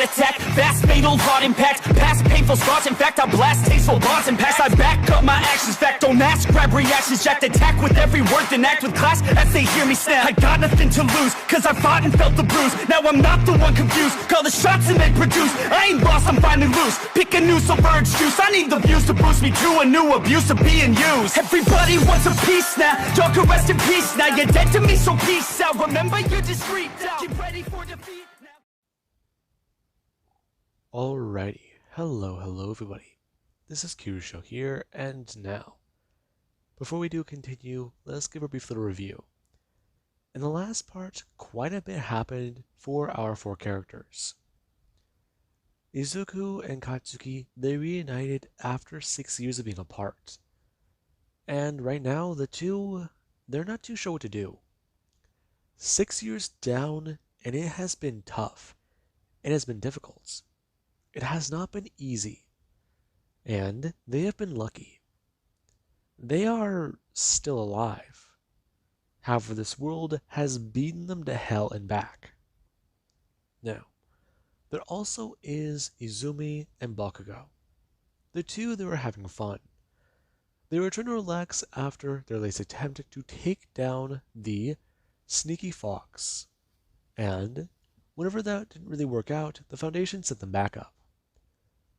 heart attack. Fast, fatal, hard impact. Past painful scars, in fact, I blast tasteful bars and pass. I back up my actions, fact, don't ask, grab reactions, jacked, attack with every word, then act with class as they hear me snap. I got nothing to lose, cause I fought and felt the bruise. Now I'm not the one confused, call the shots and they produce. I ain't lost, I'm finally loose, pick a new submerged juice. I need the views to boost me to a new abuse of being used. Everybody wants a piece now, y'all can rest in peace now. You're dead to me, so peace out. Remember you're discreet now, get ready for defeat now. Alrighty, hello everybody. This is Kirusho here, and now, before we do continue, let's give a brief little review. In the last part, quite a bit happened for our four characters. Izuku and Katsuki, they reunited after 6 years of being apart. And right now, the two, they're not too sure what to do. 6 years down, and it has been tough. It has been difficult. It has not been easy. And they have been lucky. They are still alive. However, this world has beaten them to hell and back. Now, there also is Izumi and Bakugo. The two, they were having fun. They were trying to relax after their latest attempt to take down the Sneaky Fox. And whenever that didn't really work out, the Foundation sent them back up.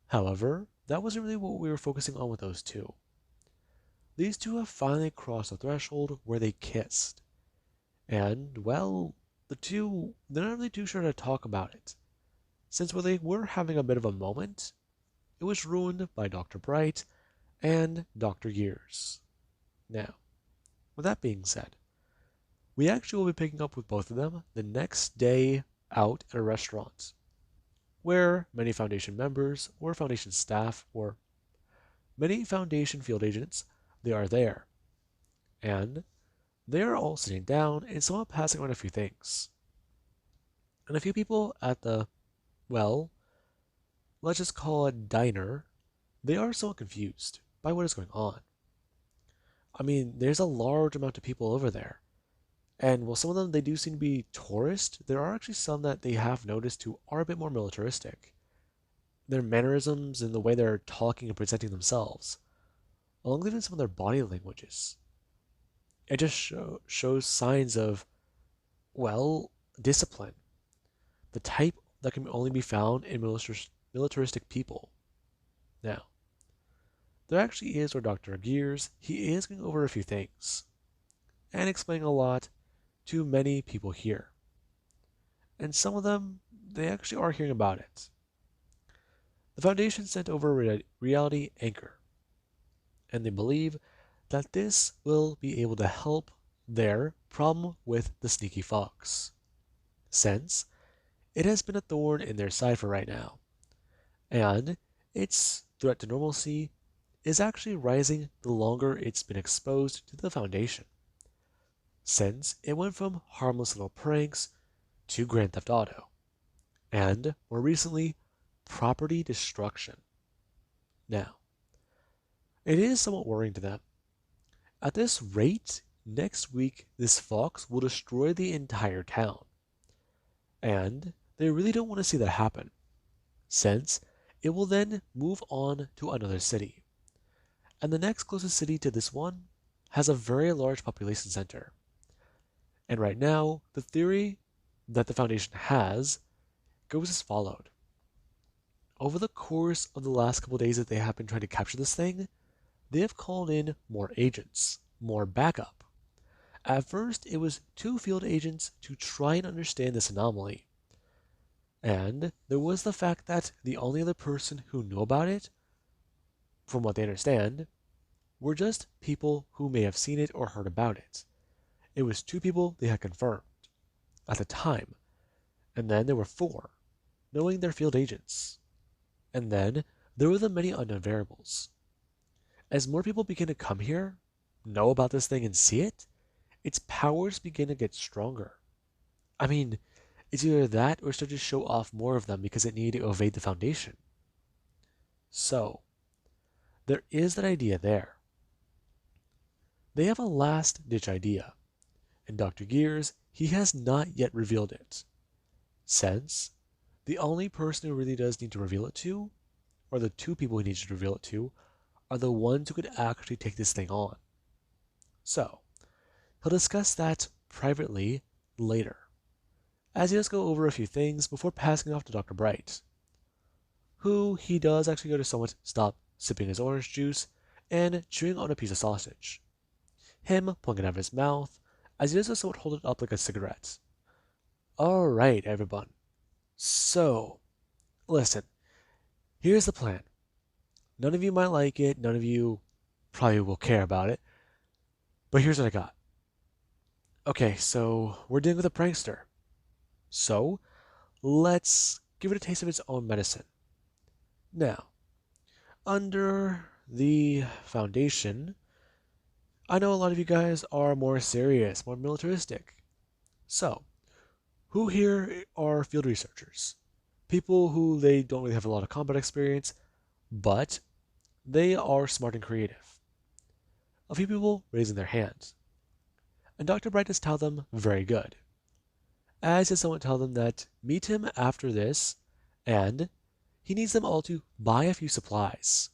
However, that wasn't really what we were focusing on with those two. These two have finally crossed the threshold where they kissed. And, well, the two, they're not really too sure to talk about it. Since when they were having a bit of a moment, it was ruined by Dr. Bright and Dr. Gears. Now, with that being said, we actually will be picking up with both of them the next day out at a restaurant, where many Foundation members or Foundation staff or many Foundation field agents, they are there. And they are all sitting down and somewhat passing on a few things. And a few people at the, well, let's just call it diner, they are somewhat confused by what is going on. I mean, there's a large amount of people over there. And while some of them, they do seem to be tourists, there are actually some that they have noticed who are a bit more militaristic. Their mannerisms and the way they're talking and presenting themselves, along with even some of their body languages. It just shows signs of, well, discipline. The type that can only be found in militaristic people. Now, there actually is our Dr. Gears. He is going over a few things and explaining a lot to many people here. And some of them, they actually are hearing about it. The Foundation sent over a reality anchor, and they believe that this will be able to help their problem with the Sneaky Fox, since it has been a thorn in their side for right now, and its threat to normalcy is actually rising the longer it's been exposed to the Foundation, since it went from harmless little pranks to Grand Theft Auto, and more recently, property destruction. Now, it is somewhat worrying to them. At this rate, next week this fox will destroy the entire town. And they really don't want to see that happen, since it will then move on to another city. And the next closest city to this one has a very large population center. And right now, the theory that the Foundation has goes as followed. Over the course of the last couple days that they have been trying to capture this thing, they have called in more agents, more backup. At first, it was 2 field agents to try and understand this anomaly. And there was the fact that the only other person who knew about it, from what they understand, were just people who may have seen it or heard about it. It was 2 people they had confirmed at the time. And then there were 4, knowing they're field agents. And then there were the many unknown variables. As more people begin to come here, know about this thing and see it, its powers begin to get stronger. I mean, it's either that or start to show off more of them because it needed to evade the Foundation. So, there is that idea there. They have a last-ditch idea, and Dr. Gears, he has not yet revealed it, since The only person who really does need to reveal it to, or the two people he needs to reveal it to, are the ones who could actually take this thing on. So, he'll discuss that privately later, as he does go over a few things before passing off to Dr. Bright, who he does actually go to somewhat stop sipping his orange juice and chewing on a piece of sausage, him pulling it out of his mouth, as he does so somewhat hold it up like a cigarette. Alright, everyone. So, listen, here's the plan. None of you might like it, none of you probably will care about it, but here's what I got. Okay, so we're dealing with a prankster. So, let's give it a taste of its own medicine. Now, under the foundation, I know a lot of you guys are more serious, more militaristic. So, who here are field researchers? People who they don't really have a lot of combat experience, but they are smart and creative. A few people raising their hands. And Dr. Bright has tell them very good. As does someone tell them that meet him after this, and he needs them all to buy a few supplies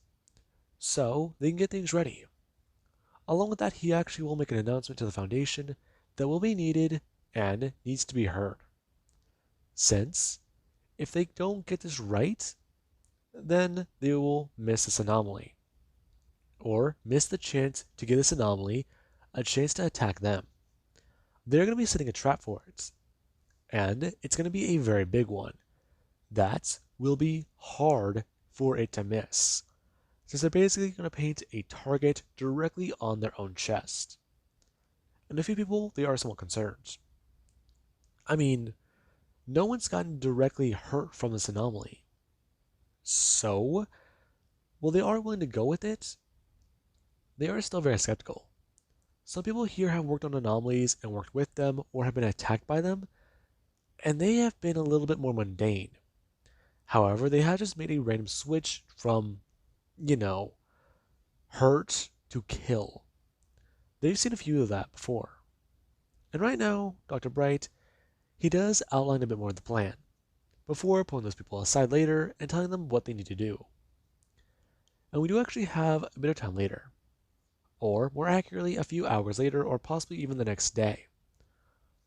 so they can get things ready. Along with that, he actually will make an announcement to the Foundation that will be needed and needs to be heard. Since, if they don't get this right, then they will miss this anomaly. Or miss the chance to give this anomaly a chance to attack them. They're going to be setting a trap for it. And it's going to be a very big one. That will be hard for it to miss, since they're basically going to paint a target directly on their own chest. And a few people, they are somewhat concerned. I mean, no one's gotten directly hurt from this anomaly. So, while they are willing to go with it, they are still very skeptical. Some people here have worked on anomalies and worked with them or have been attacked by them, and they have been a little bit more mundane. However, they have just made a random switch from, hurt to kill. They've seen a few of that before. And right now, Dr. Bright, he does outline a bit more of the plan, before pulling those people aside later and telling them what they need to do. And we do actually have a bit of time later, or more accurately, a few hours later, or possibly even the next day,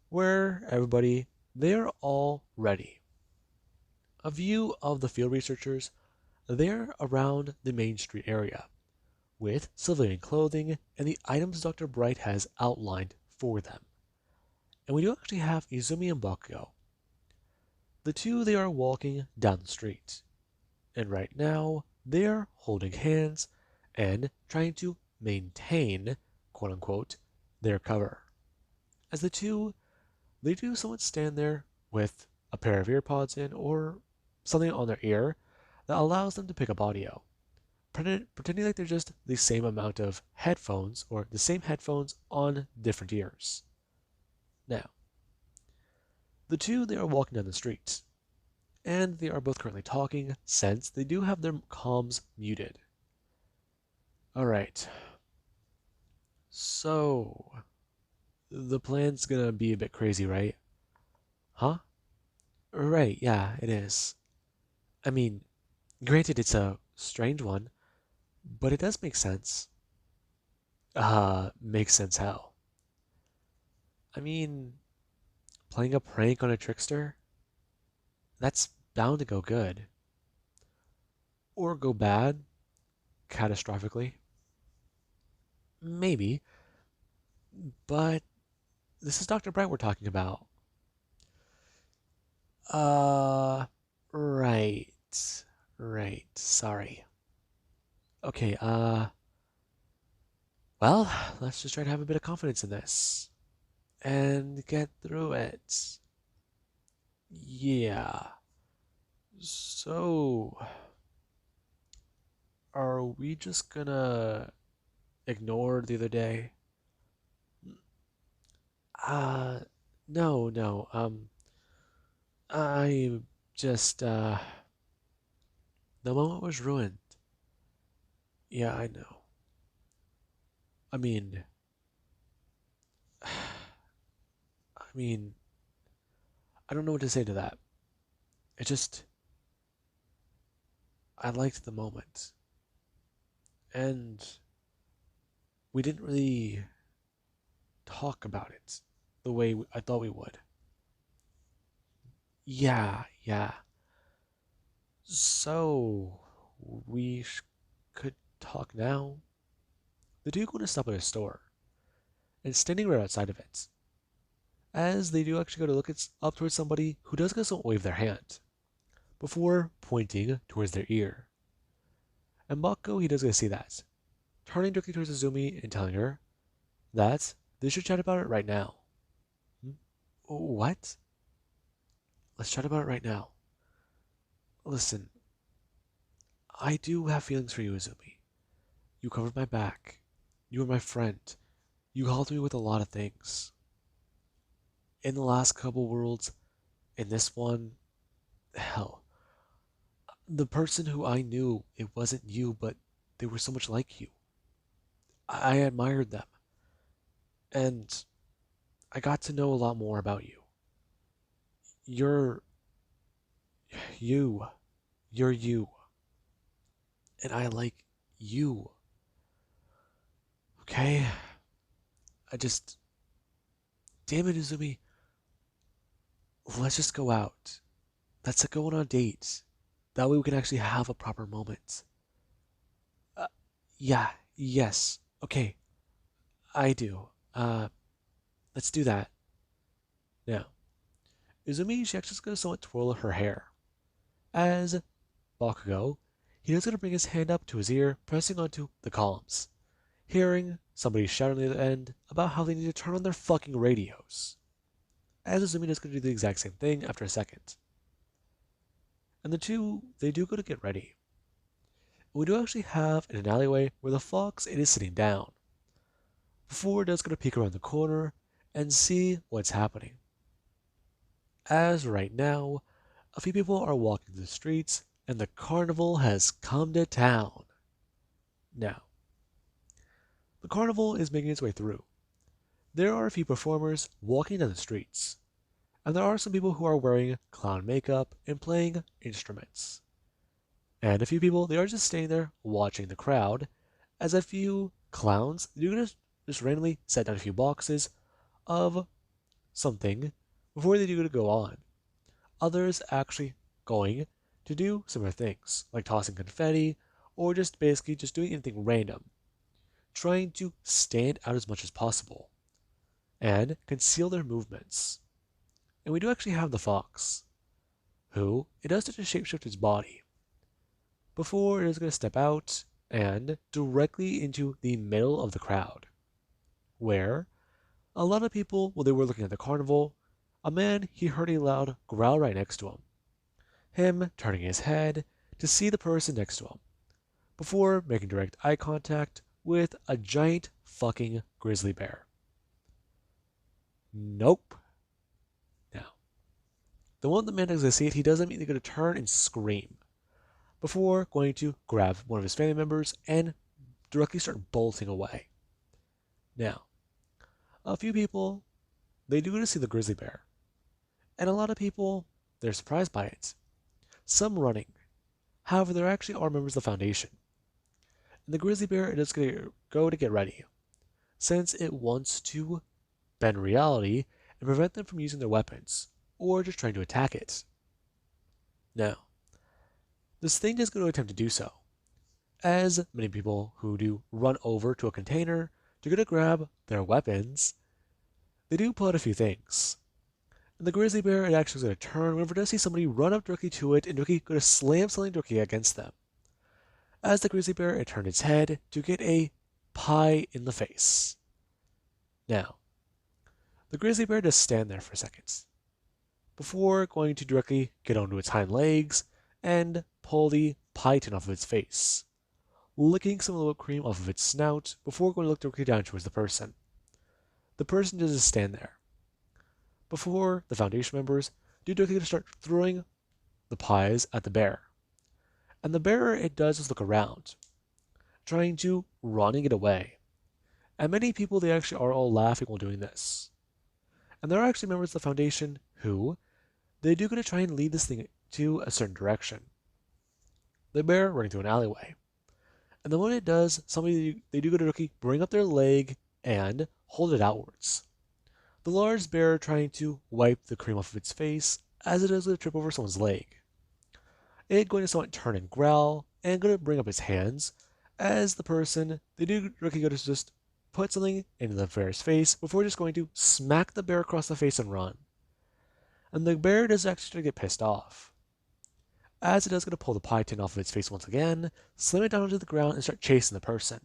where everybody, they're all ready. A view of the field researchers, they're around the Main Street area, with civilian clothing and the items Dr. Bright has outlined for them. And we do actually have Izumi and Bakugo. The two, they are walking down the street. And right now, they are holding hands and trying to maintain, quote unquote, their cover. As the two, they do somewhat stand there with a pair of earpods in or something on their ear that allows them to pick up audio, pretending like they're just the same amount of headphones or the same headphones on different ears. Now, the two, they are walking down the street, and they are both currently talking since they do have their comms muted. Alright, so the plan's gonna be a bit crazy, right? Huh? Right, yeah, it is. I mean, granted, it's a strange one, but it does make sense. Makes sense how? I mean, playing a prank on a trickster? That's bound to go good. Or go bad, catastrophically. Maybe, but this is Dr. Bright we're talking about. Uh, right. Right. Sorry. Okay, well, let's just try to have a bit of confidence in this and get through it. Yeah. So, are we just gonna ignore the other day? Uh, no, no. I just, the moment was ruined. Yeah, I know. I mean, I mean, I don't know what to say to that. it just, I liked the moment. And we didn't really talk about it the way I thought we would. Yeah, yeah. So, we could talk now. The two go to stop at a store, and standing right outside of it, as they do actually go to look up towards somebody who does go to wave their hand, before pointing towards their ear. And Mako, he does go to see that, turning directly towards Azumi and telling her that they should chat about it right now. Hmm? What? Let's chat about it right now. Listen, I do have feelings for you, Azumi. You covered my back. You were my friend. You helped me with a lot of things. In the last couple worlds, in this one, hell, the person who I knew, it wasn't you, but they were so much like you. I admired them. And I got to know a lot more about you. You're you. You're you. And I like you. Okay? I just. Damn it, Izumi. Let's just go out. Let's go on a date. That way we can actually have a proper moment. Uh, yeah, yes. Okay, I do. Let's do that. Now, Izumi, she actually just gonna somewhat twirl her hair. As Bakugo, he is gonna bring his hand up to his ear, pressing onto the columns, hearing somebody shouting at the end about how they need to turn on their fucking radios. As Izumi is gonna do the exact same thing after a second. And the two, they do go to get ready. We do actually have an alleyway where the fox it is sitting down. Before it does gonna peek around the corner and see what's happening. As right now, a few people are walking the streets and the carnival has come to town. Now, the carnival is making its way through. There are a few performers walking down the streets, and there are some people who are wearing clown makeup and playing instruments. And a few people, they are just standing there watching the crowd, as a few clowns, they're just randomly set down a few boxes of something before they do go on. Others actually going to do similar things, like tossing confetti, or just basically just doing anything random, trying to stand out as much as possible, and conceal their movements. And we do actually have the fox, who, it does start to shapeshift its body, before it is going to step out and directly into the middle of the crowd, where a lot of people, while they were looking at the carnival, a man, he heard a loud growl right next to him turning his head to see the person next to him, before making direct eye contact with a giant fucking grizzly bear. Nope. Now, the one the man does see it, he does immediately go to turn and scream, before going to grab one of his family members and directly start bolting away. Now, a few people, they do go to see the grizzly bear, and a lot of people, they're surprised by it. Some running. However, there actually are members of the Foundation. And the grizzly bear is going to go to get ready, since it wants to bend reality and prevent them from using their weapons, or just trying to attack it. Now, this thing is going to attempt to do so, as many people who do run over to a container to go to grab their weapons, they do pull out a few things. And the grizzly bear, it actually is going to turn whenever it does see somebody run up directly to it and directly go to slam something directly against them. As the grizzly bear, it turned its head to get a pie in the face. Now, the grizzly bear does stand there for seconds, before going to directly get onto its hind legs and pull the pie tin off of its face, licking some of the whipped cream off of its snout before going to look directly down towards the person. The person does just stand there, before the Foundation members do directly start throwing the pies at the bear. And the bear, it does just look around, trying to run and get away. And many people, they actually are all laughing while doing this. And there are actually members of the Foundation who, they do going to try and lead this thing to a certain direction. The bear running through an alleyway. And the moment it does, they do go to Rookie, bring up their leg and hold it outwards. The large bear trying to wipe the cream off of its face as it is going to trip over someone's leg. It going to somewhat turn and growl and going to bring up its hands as the person, they do Rookie go to just put something into the bear's face before just going to smack the bear across the face and run. And the bear does actually get pissed off, as it does going to pull the pie tin off of its face once again, slam it down onto the ground, and start chasing the person.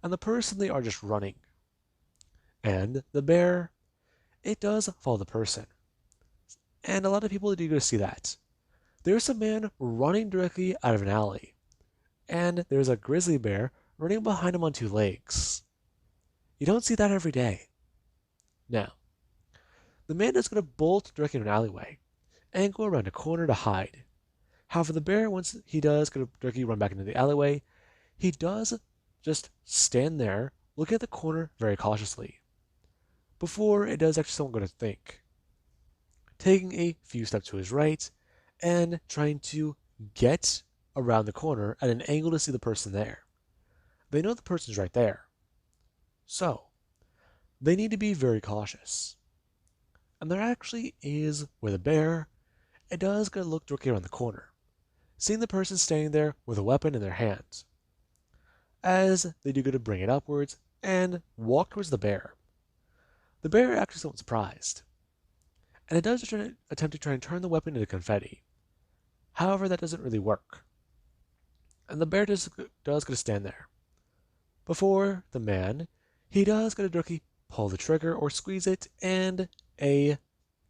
And the person, they are just running. And the bear, it does follow the person. And a lot of people do go to see that. There's a man running directly out of an alley. And there's a grizzly bear running behind him on two legs. You don't see that every day. Now, the man is going to bolt directly into an alleyway and go around a corner to hide. However, the bear, once he does go to directly run back into the alleyway, he does just stand there, looking at the corner very cautiously, before it does actually someone go to think, taking a few steps to his right and trying to get around the corner at an angle to see the person there. They know the person's right there, so they need to be very cautious. And there actually is where the bear, it does go to look directly around the corner, seeing the person standing there with a weapon in their hands, as they do go to bring it upwards and walk towards the bear. The bear actually somewhat surprised, and it does attempt to try and turn the weapon into confetti. However, that doesn't really work, and the bear does go to stand there. Before the man, he does go to directly pull the trigger or squeeze it, and a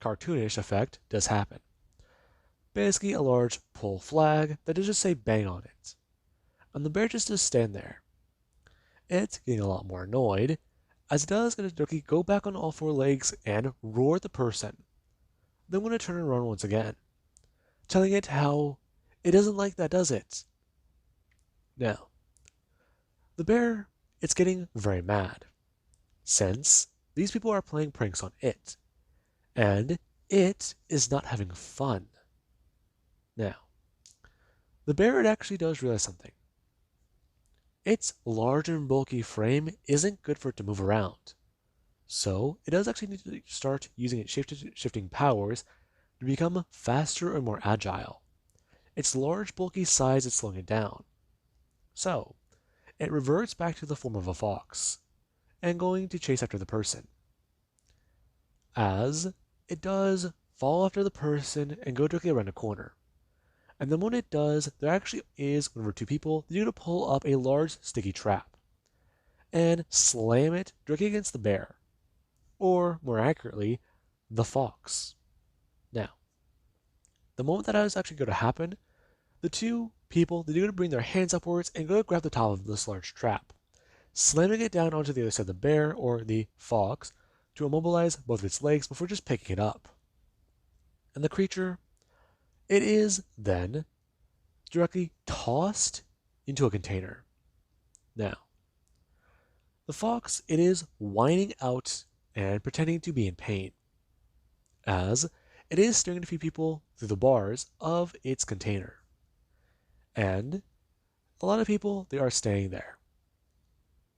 cartoonish effect does happen. Basically a large pull flag that does just say bang on it. And the bear just does stand there. It's getting a lot more annoyed, as it does going to go back on all four legs and roar at the person. Then going to turn and run once again, telling it how it doesn't like that, does it? Now, the bear, it's getting very mad, since these people are playing pranks on it, and it is not having fun. Now, the bear, it actually does realize something. Its large and bulky frame isn't good for it to move around, so it does actually need to start using its shifting powers to become faster and more agile. Its large bulky size is slowing it down, so it reverts back to the form of a fox and going to chase after the person. As it does fall after the person and go directly around a corner. And then when it does, there actually is one or two people that are going to pull up a large sticky trap and slam it directly against the bear, or more accurately, the fox. Now, the moment that is actually going to happen, the two people, they're going to bring their hands upwards and go to grab the top of this large trap, slamming it down onto the other side of the bear or the fox to immobilize both of its legs before just picking it up. And the creature, it is then directly tossed into a container. Now, the fox, it is whining out and pretending to be in pain, as it is staring at a few people through the bars of its container. And a lot of people, they are staying there.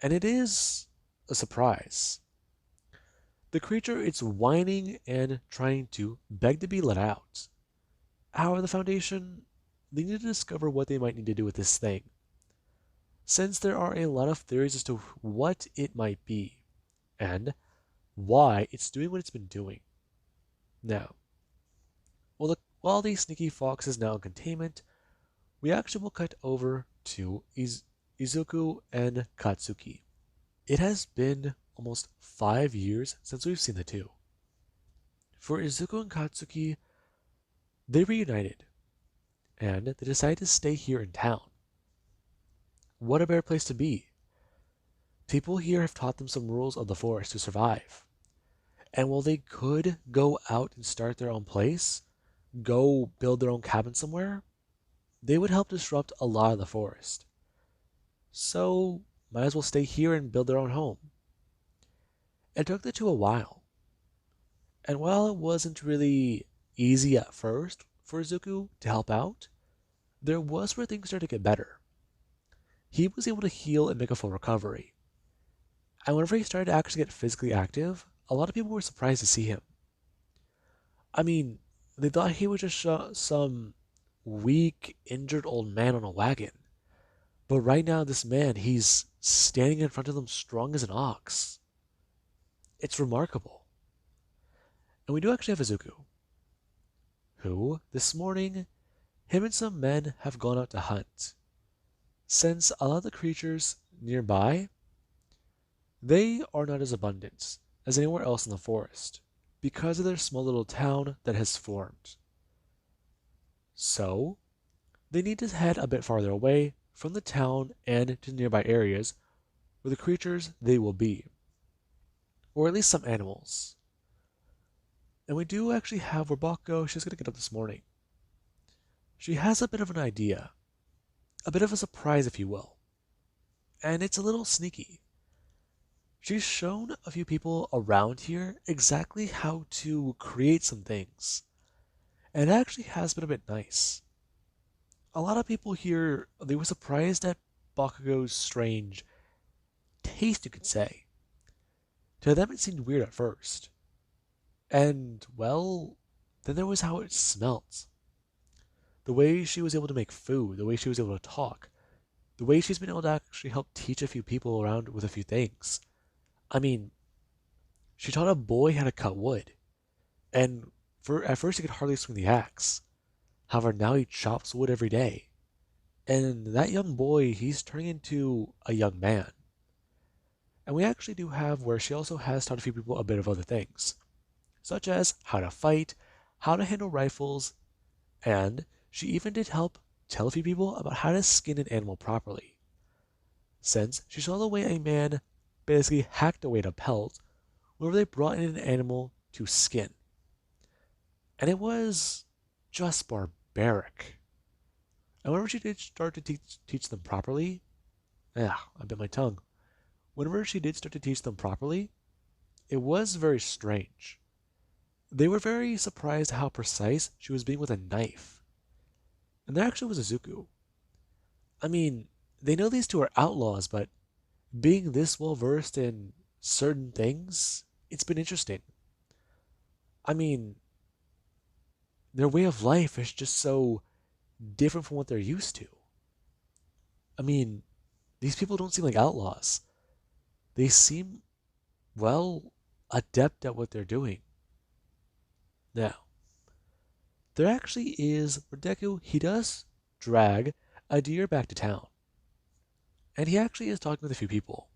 And it is a surprise. The creature, it's whining and trying to beg to be let out. However, the Foundation, they need to discover what they might need to do with this thing, since there are a lot of theories as to what it might be and why it's doing what it's been doing. Now, while the sneaky fox is now in containment, we actually will cut over to Izuku and Katsuki. It has been almost 5 years since we've seen the two. For Izuku and Katsuki, they reunited, and they decided to stay here in town. What a better place to be. People here have taught them some rules of the forest to survive. And while they could go out and start their own place, go build their own cabin somewhere, they would help disrupt a lot of the forest. So, might as well stay here and build their own home. It took the two a while. And while it wasn't really easy at first, for Izuku to help out, there was where things started to get better. He was able to heal and make a full recovery. And whenever he started to actually get physically active, a lot of people were surprised to see him. I mean, they thought he was just some weak, injured old man on a wagon. But right now, this man, he's standing in front of them strong as an ox. It's remarkable. And we do actually have Izuku, who, this morning, him and some men have gone out to hunt. Since a lot of the creatures nearby, they are not as abundant as anywhere else in the forest because of their small little town that has formed. So, they need to head a bit farther away from the town and to nearby areas where the creatures they will be, or at least some animals. And we do actually have where Bakugo, she's going to get up this morning. She has a bit of an idea, a bit of a surprise, if you will, and it's a little sneaky. She's shown a few people around here exactly how to create some things, and it actually has been a bit nice. A lot of people here, they were surprised at Bakugo's strange taste, you could say. To them, it seemed weird at first. And, well, then there was how it smelt. The way she was able to make food, the way she was able to talk, the way she's been able to actually help teach a few people around with a few things. I mean, she taught a boy how to cut wood, and at first he could hardly swing the axe. However, now he chops wood every day. And that young boy, he's turning into a young man. And we actually do have where she also has taught a few people a bit of other things, such as how to fight, how to handle rifles, and she even did help tell a few people about how to skin an animal properly. Since she saw the way a man basically hacked away at a pelt whenever they brought in an animal to skin. And it was just barbaric. And whenever she did start to teach them properly, I bit my tongue. Whenever she did start to teach them properly, it was very strange. They were very surprised how precise she was being with a knife. And there actually was Izuku. I mean, they know these two are outlaws, but being this well versed in certain things, it's been interesting. I mean, their way of life is just so different from what they're used to. I mean, these people don't seem like outlaws. They seem, well, adept at what they're doing. Now, there actually is, where Deku, he does drag a deer back to town. And he actually is talking with a few people.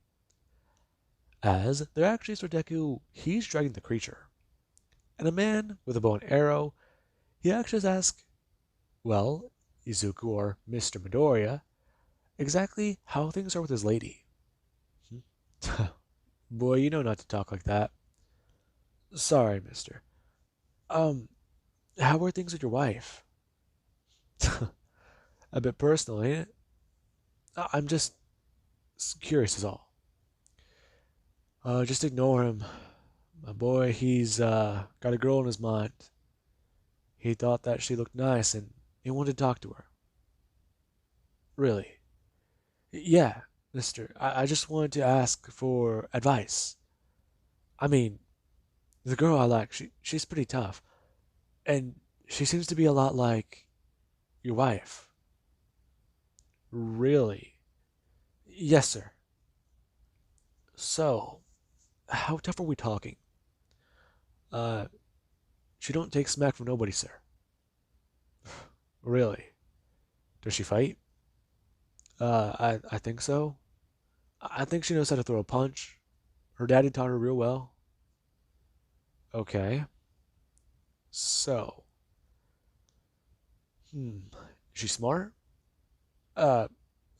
As there actually is where Deku, he's dragging the creature. And a man with a bow and arrow, he actually asks, well, Izuku or Mr. Midoriya, exactly how things are with his lady. Boy, you know not to talk like that. Sorry, mister. How are things with your wife? A bit personal, ain't it? I'm just curious is all. Just ignore him. My boy, he's got a girl in his mind. He thought that she looked nice and he wanted to talk to her. Really? Yeah, mister. I just wanted to ask for advice. I mean, the girl I like, she's pretty tough. And she seems to be a lot like your wife. Really? Yes, sir. So, how tough are we talking? Uh, she don't take smack from nobody, sir. Really? Does she fight? I think so. I think she knows how to throw a punch. Her daddy taught her real well. Okay. So, is she smart? Uh,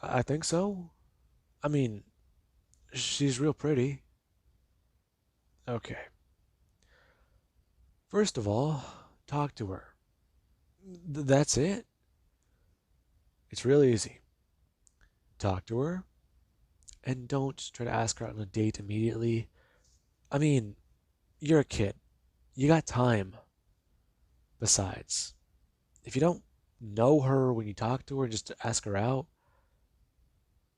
I think so. I mean, she's real pretty. Okay. First of all, talk to her. That's it. It's really easy. Talk to her, and don't try to ask her out on a date immediately. I mean, you're a kid. You got time. Besides, if you don't know her when you talk to her and just ask her out,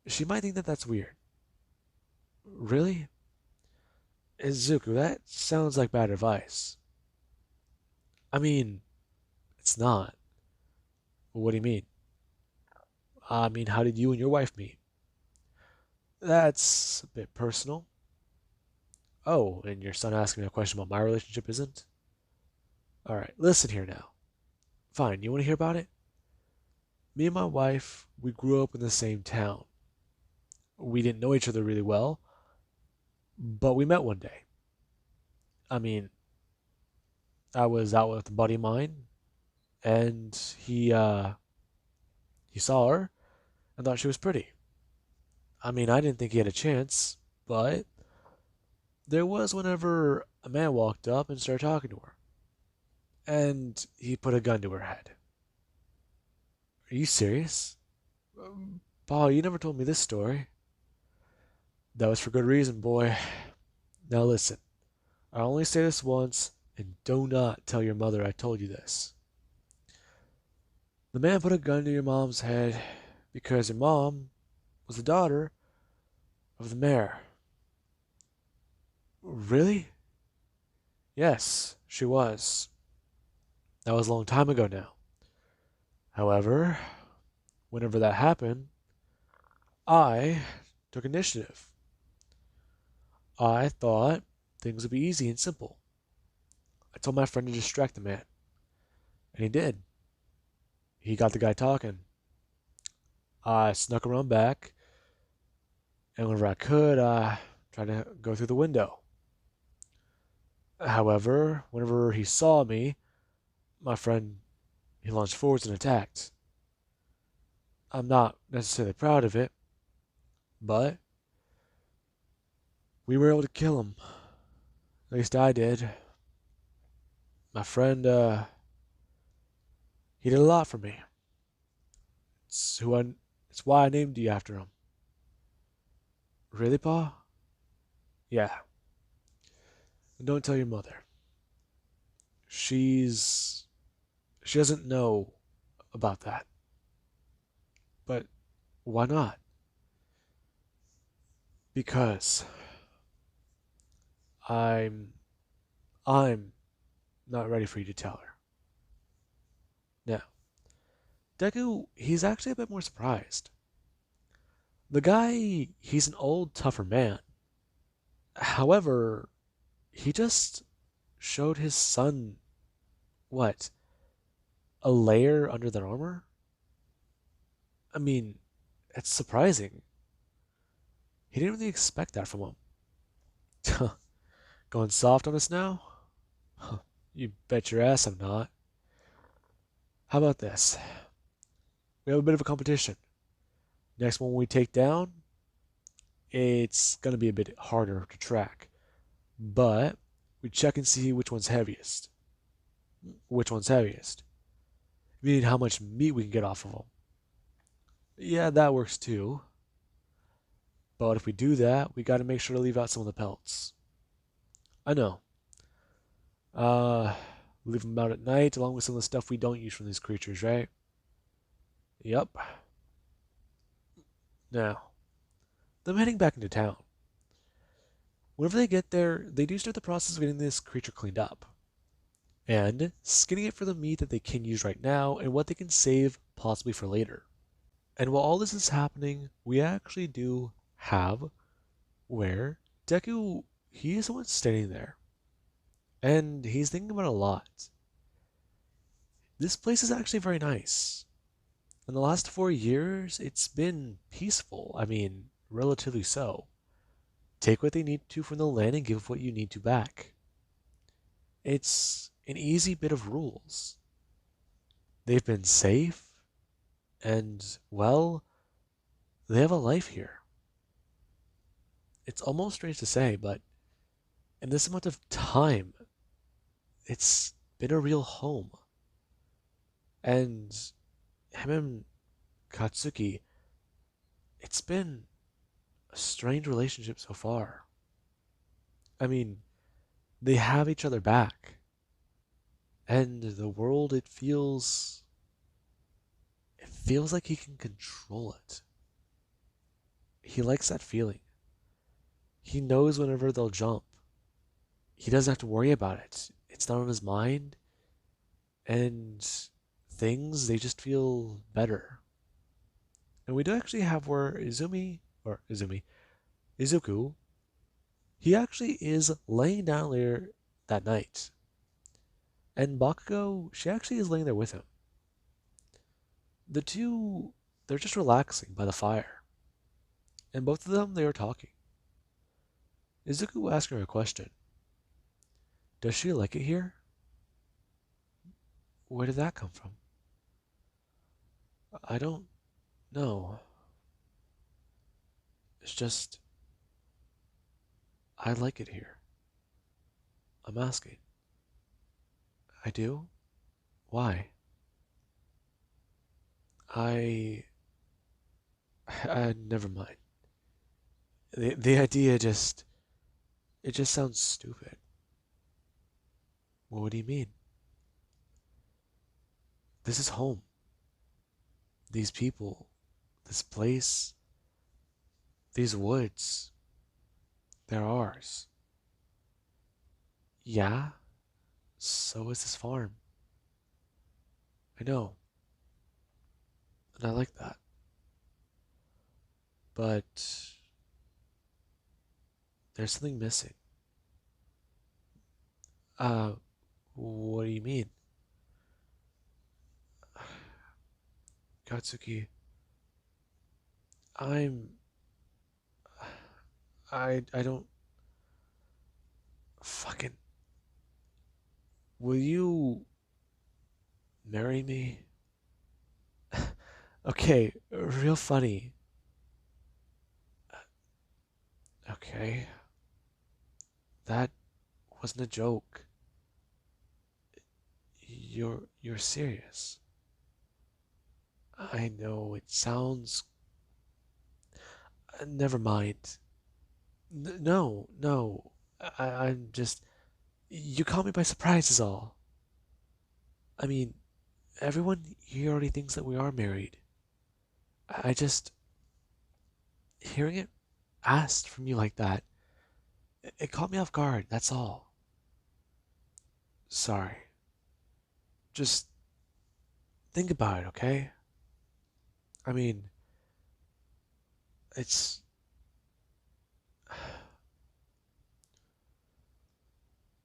she might think that that's weird. Really? Izuku, that sounds like bad advice. I mean, it's not. What do you mean? I mean, how did you and your wife meet? That's a bit personal. Oh, and your son asking me a question about my relationship isn't? Alright, listen here now. Fine, you want to hear about it? Me and my wife, we grew up in the same town. We didn't know each other really well, but we met one day. I mean, I was out with a buddy of mine, and he saw her and thought she was pretty. I mean, I didn't think he had a chance, but there was whenever a man walked up and started talking to her, and he put a gun to her head. Are you serious? Paul, you never told me this story. That was for good reason, boy. Now listen, I only say this once, and do not tell your mother I told you this. The man put a gun to your mom's head because your mom was the daughter of the mayor. Really? Yes, she was. That was a long time ago now. However, whenever that happened, I took initiative. I thought things would be easy and simple. I told my friend to distract the man, and he did. He got the guy talking. I snuck around back, and whenever I could, I tried to go through the window. However, whenever he saw me, my friend, he launched forwards and attacked. I'm not necessarily proud of it, but we were able to kill him. At least I did. My friend, he did a lot for me. It's why I named you after him. Really, Pa? Yeah. And don't tell your mother. She's she doesn't know about that. But why not? Because I'm I'm not ready for you to tell her. Now, Deku, he's actually a bit more surprised. The guy, he's an old, tougher man. However, he just showed his son, what, a layer under that armor? I mean, it's surprising. He didn't really expect that from him. Going soft on us now? You bet your ass I'm not. How about this? We have a bit of a competition. Next one we take down, it's gonna be a bit harder to track. But we check and see which one's heaviest. Which one's heaviest? Meaning how much meat we can get off of them. Yeah, that works too. But if we do that, we gotta make sure to leave out some of the pelts. I know. Uh, leave them out at night along with some of the stuff we don't use from these creatures, right? Yep. Now, them heading back into town. Whenever they get there, they do start the process of getting this creature cleaned up and skinning it for the meat that they can use right now and what they can save possibly for later. And while all this is happening, we actually do have where Deku, he is the one standing there. And he's thinking about it a lot. This place is actually very nice. In the last 4 years, it's been peaceful. I mean, relatively so. Take what they need to from the land and give what you need to back. It's an easy bit of rules. They've been safe, and, well, they have a life here. It's almost strange to say, but in this amount of time, it's been a real home. And him and Katsuki, it's been a strange relationship so far. I mean, they have each other back. And the world, it feels feels like he can control it. He likes that feeling. He knows whenever they'll jump. He doesn't have to worry about it. It's not on his mind, and things, they just feel better. And we do actually have where Izuku, he actually is laying down there that night. And Bakugo, she actually is laying there with him. The two, they're just relaxing by the fire. And both of them, they are talking. Izuku asks her a question. Does she like it here? Where did that come from? I don't know. It's just, I like it here. I'm asking. I do? Why? I... never mind. The idea just... It just sounds stupid. Well, what do you mean? This is home. These people, this place, these woods, they're ours. Yeah? So is this farm. I know. And I like that. But there's something missing. Uh, what do you mean? Katsuki, I'm I don't fucking will you marry me? Okay, real funny. Okay. That wasn't a joke. You're serious. I know it sounds never mind. No, no. I'm just you caught me by surprise is all. I mean, everyone here already thinks that we are married. I just hearing it asked from you like that, it caught me off guard, that's all. Sorry. Just think about it, okay? I mean, it's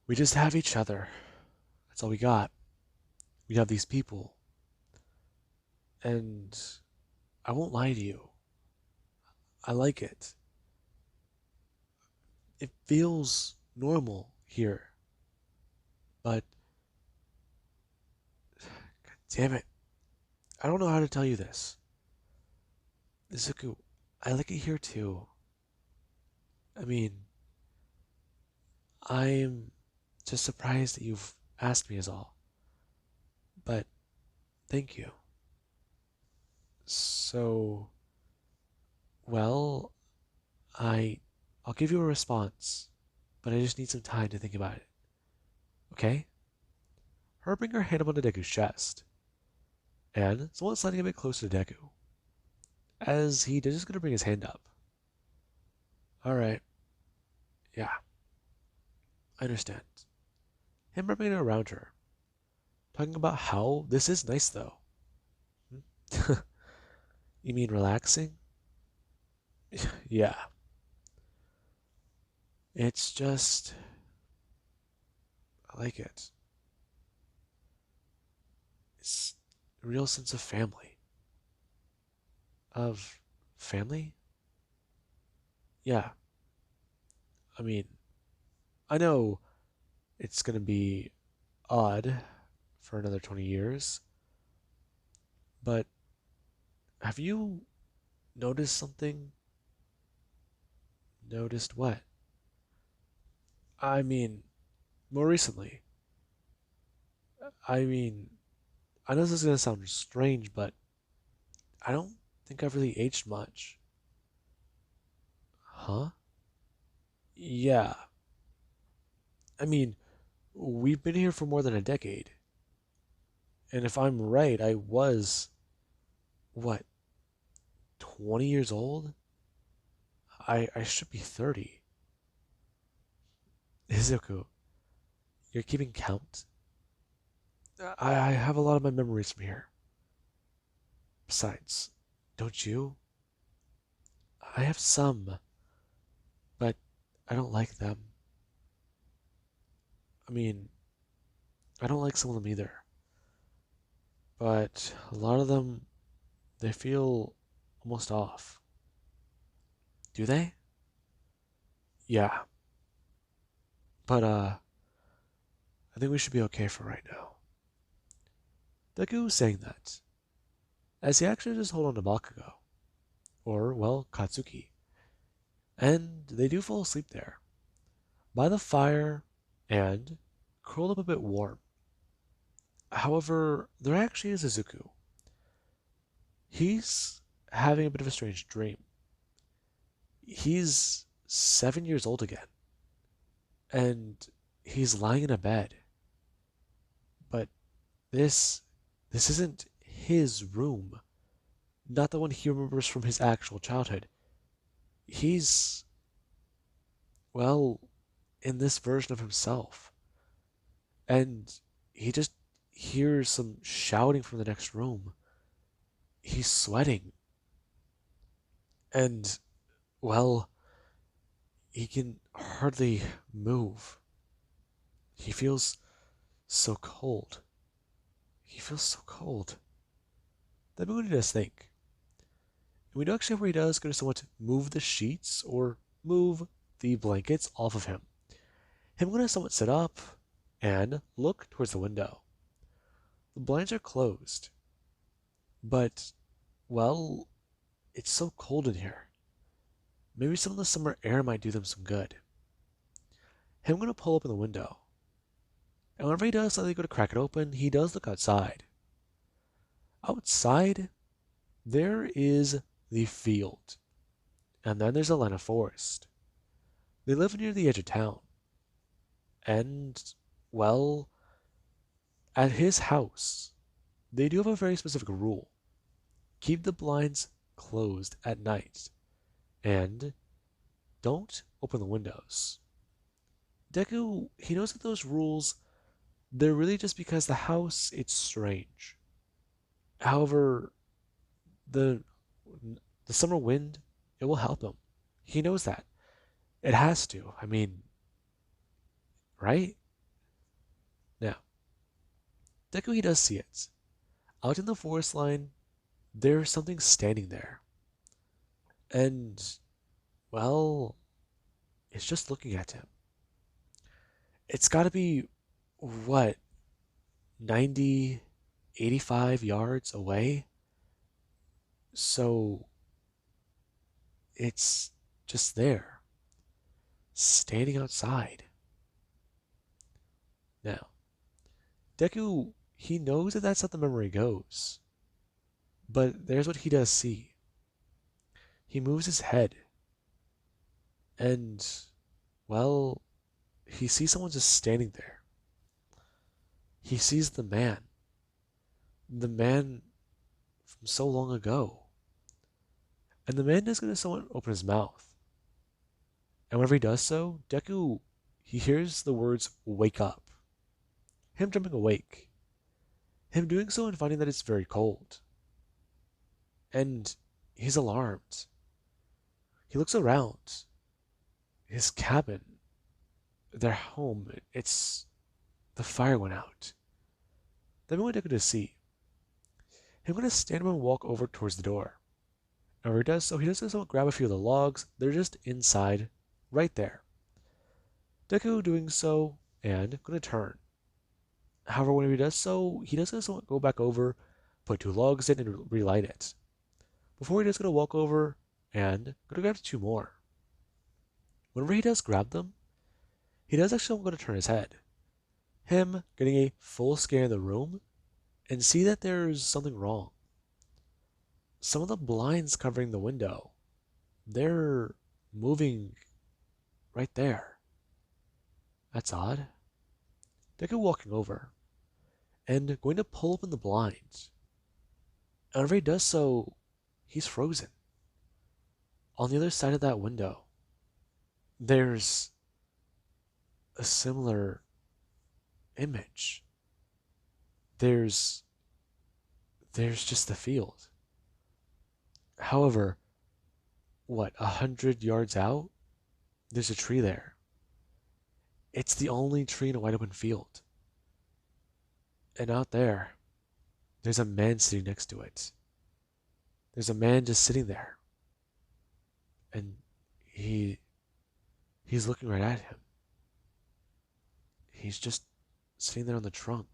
we just have each other. That's all we got. We have these people. And I won't lie to you. I like it. It feels normal here. But God damn it. I don't know how to tell you this. Izuku, I like it here too. I mean, I'm just surprised that you've asked me is all. But thank you. So, well, I I'll give you a response, but I just need some time to think about it. Okay? Her bring her hand up on Deku's chest, and somewhat sliding a bit closer to Deku. As he is just gonna bring his hand up. Alright, yeah, I understand. Him rubbing it around her. Talking about how this is nice though. You mean relaxing? Yeah. It's just I like it. It's a real sense of family. Of family? Yeah. I mean, I know it's gonna be odd for another 20 years, but have you noticed something? Noticed what? I mean, more recently. I mean, I know this is gonna sound strange, but I don't think I've really aged much. Huh? Yeah. I mean, we've been here for more than a decade. And if I'm right, I was, what, 20 years old? I should be 30. Izuku, you're keeping count? I have a lot of my memories from here. Besides, don't you? I have some, but I don't like them. I mean, I don't like some of them either. But a lot of them, they feel almost off. Do they? Yeah. But, I think we should be okay for right now. Deku was saying that, as he actually just hold on to Bakugo, or, well, Katsuki, and they do fall asleep there, by the fire, and curled up a bit warm. However, there actually is Izuku. He's having a bit of a strange dream. He's 7 years old again, and he's lying in a bed. But this this isn't his room, not the one he remembers from his actual childhood. He's, well, in this version of himself. And he just hears some shouting from the next room. He's sweating. And, well, he can hardly move. He feels so cold. He feels so cold. That movie does think. And we know actually where he does go to somewhat move the sheets or move the blankets off of him. Him going to somewhat sit up and look towards the window. The blinds are closed. But, well, it's so cold in here. Maybe some of the summer air might do them some good. Him going to pull open the window. And whenever he does suddenly go to crack it open, he does look outside. Outside, there is the field. And then there's a line of forest. They live near the edge of town. And, well, at his house, they do have a very specific rule. Keep the blinds closed at night. And don't open the windows. Deku, he knows that those rules, they're really just because the house, it's strange. However, the the summer wind, it will help him. He knows that. It has to. I mean, right? Now, Deku, he does see it. Out in the forest line, there's something standing there. And, well, it's just looking at him. It's gotta be, what, 90, 85 yards away? So, it's just there, standing outside. Now, Deku, he knows that that's how the memory goes. But there's what he does see. He moves his head. And, well, he sees someone just standing there. He sees the man. The man from so long ago. And the man is going to somewhat open his mouth. And whenever he does so, Deku, he hears the words, "Wake up." Him jumping awake. Him doing so and finding that it's very cold. And he's alarmed. He looks around. His cabin, their home, the fire went out. Then we went Deku to see. Him going to stand up and walk over towards the door. And where he does so, he does so grab a few of the logs. They're just inside, right there. Deku doing so, and going to turn. However, when he does so, he does go back over, put 2 logs in, and relight it. Before he does going to walk over and going to grab 2 more. Whenever he does grab them, he does actually going to turn his head. Him getting a full scan of the room and see that there's something wrong. Some of the blinds covering the window, they're moving right there. That's odd. Deku walking over and going to pull open the blinds. And whenever he does so, he's frozen. On the other side of that window, there's a similar image. There's just the field. However, what, 100 yards out, there's a tree there. It's the only tree in a wide open field. And out there's a man sitting next to it. There's a man just sitting there. And he's looking right at him. He's just sitting there on the trunk.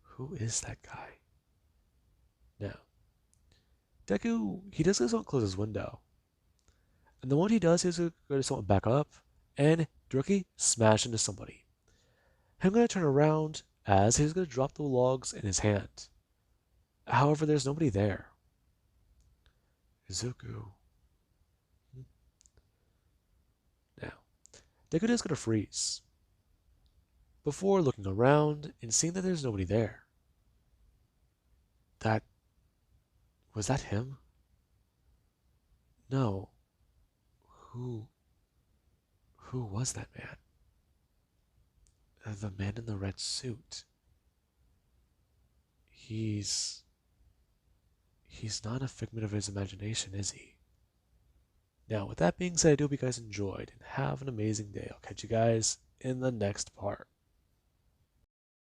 Who is that guy? Now, Deku, he doesn't close his window. And the moment he does, he's going to go to someone back up and directly smash into somebody. I'm going to turn around as he's going to drop the logs in his hand. However, there's nobody there. Izuku. Now, Deku is going to freeze before looking around and seeing that there's nobody there. Was that him? No. Who was that man? The man in the red suit. He's not a figment of his imagination, is he? Now, with that being said, I do hope you guys enjoyed and have an amazing day. I'll catch you guys in the next part.